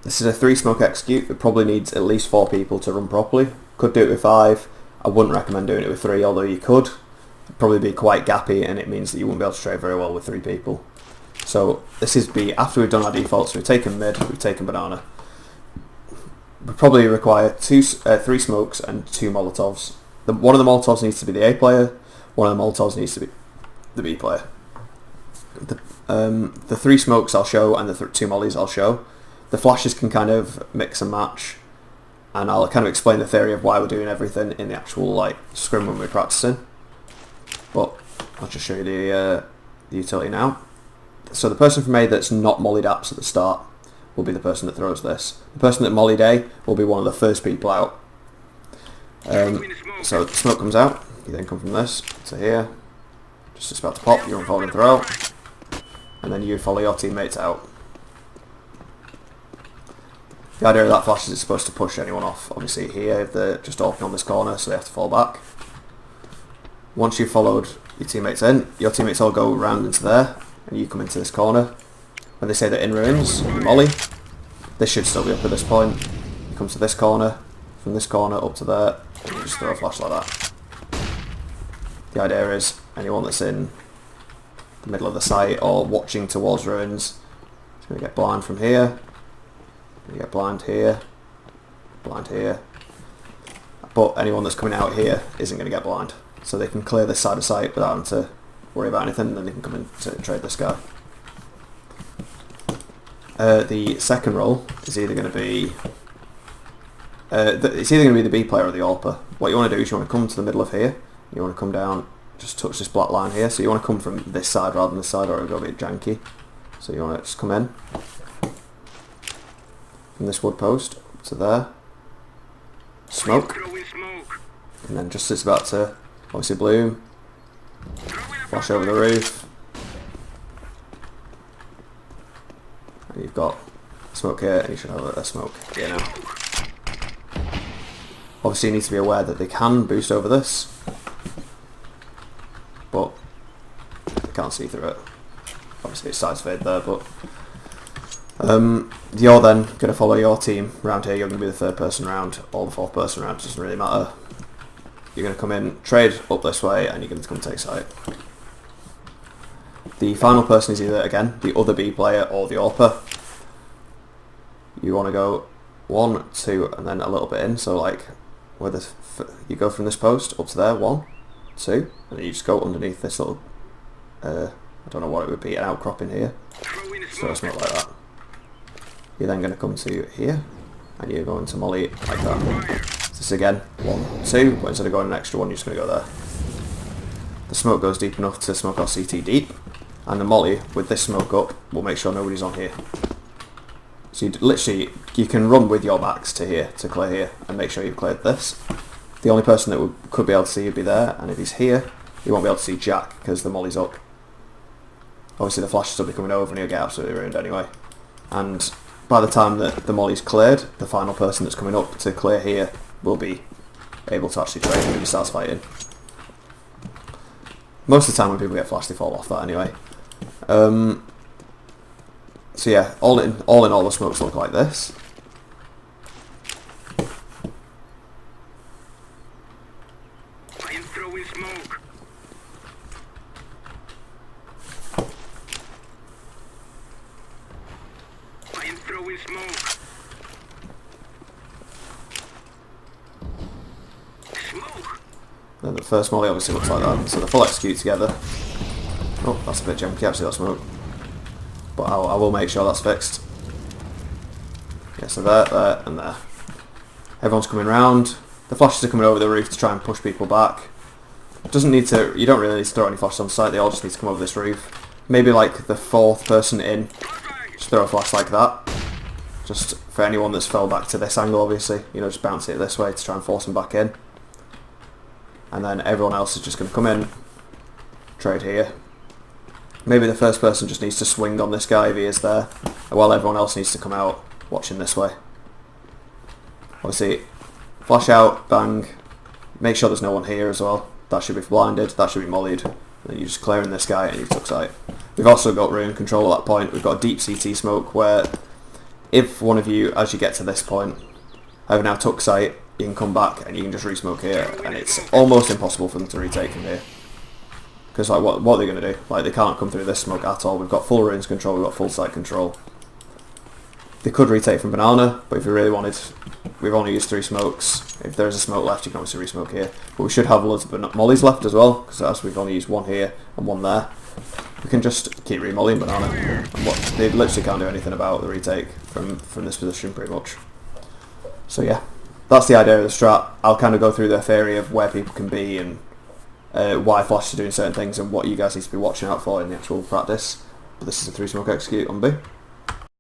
This is a 3 smoke execute. It probably needs at least 4 people to run properly. Could do it with 5. I wouldn't recommend doing it with 3, although you could. It'd probably be quite gappy, and it means that you wouldn't be able to trade very well with 3 people. So this is B. After we've done our defaults, we've taken mid, we've taken banana. We probably require 3 smokes and 2 molotovs. One of the molotovs needs to be the A player. One of the molotovs needs to be the B player. The 3 smokes I'll show, and the 2 mollies I'll show. The flashes can kind of mix and match, and I'll kind of explain the theory of why we're doing everything in the actual like scrim when we're practicing. But I'll just show you the utility now. So the person from A that's not mollied apps at the start will be the person that throws this. The person that mollied A will be one of the first people out. So the smoke comes out, you then come from this to here, just it's about to pop, you unfold and throw, and then you follow your teammates out. The idea of that flash is it's supposed to push anyone off. Obviously here they're just open on this corner, so they have to fall back. Once you've followed your teammates in, your teammates all go round into there, and you come into this corner. When they say they're in ruins, you molly. This should still be up at this point. You come to this corner, from this corner up to there, and you just throw a flash like that. The idea is anyone that's in the middle of the site or watching towards ruins is going to get blind from here. You get blind here, but anyone that's coming out here isn't going to get blind, so they can clear this side of sight without having to worry about anything, and then they can come in to trade this guy. The second role is either going to be the B player or the AWPer. What you want to do is you want to come to the middle of here, you want to come down, just touch this black line here, so you want to come from this side rather than this side, or it'll go a bit janky. So you want to just come in from this wood post up to there, smoke, and then just as it's about to obviously bloom, flash over the roof, and you've got smoke here, and you should have a smoke here now. Obviously you need to be aware that they can boost over this, but they can't see through it. Obviously it's size fade there, but you're then going to follow your team around here. You're going to be the 3rd person round, or the 4th person round, doesn't really matter. You're going to come in, trade up this way, and you're going to come take site. The final person is either, again, the other B player or the AWPer. You want to go 1, 2, and then a little bit in, so like, you go from this post up to there, 1, 2, and then you just go underneath this little, I don't know what it would be, an outcropping here. So it's not like that. You're then going to come to here, and you're going to molly like that. So this again, 1, 2, but instead of going an extra 1, you're just going to go there. The smoke goes deep enough to smoke our CT deep, and the molly with this smoke up will make sure nobody's on here. So you can run with your backs to here, to clear here, and make sure you've cleared this. The only person that could be able to see would be there, and if he's here, you won't be able to see Jack because the molly's up. Obviously the flashes will be coming over and he'll get absolutely ruined anyway. And by the time that the molly's cleared, the final person that's coming up to clear here will be able to actually trade when he starts fighting. Most of the time when people get flashed, they fall off that anyway. So yeah, all in all, the smokes look like this. I'm throwing smoke. I'm throwing smoke. Smoke. Then the first molly obviously looks like that. So the full execute together. Oh, that's a bit junky actually, that smoke. But I will make sure that's fixed. Yeah, so there, and there. Everyone's coming round. The flashes are coming over the roof to try and push people back. You don't really need to throw any flashes on site, they all just need to come over this roof. Maybe like the 4th person in, just throw a flash like that. Just for anyone that's fell back to this angle obviously, just bounce it this way to try and force them back in. And then everyone else is just going to come in, trade here. Maybe the first person just needs to swing on this guy if he is there, while everyone else needs to come out watching this way. Obviously, flash out, bang, make sure there's no one here as well. That should be blinded, that should be mollied. And then you're just clearing this guy and you took sight. We've also got ruin control at that point. We've got a deep CT smoke where if one of you, as you get to this point, have now took sight, you can come back and you can just re-smoke here, and it's almost impossible for them to retake from here. Because like, what are they going to do? Like, they can't come through this smoke at all. We've got full ruins control, we've got full site control. They could retake from banana, but if we really wanted, we've only used 3 smokes. If there's a smoke left, you can obviously re-smoke here. But we should have loads of mollies left as well, because as we've only used 1 here and 1 there. We can just keep re-mollying banana. And they literally can't do anything about the retake from this position, pretty much. So yeah, that's the idea of the strat. I'll kind of go through the theory of where people can be and why Flash is doing certain things and what you guys need to be watching out for in the actual practice. But this is a 3 smoke execute on B.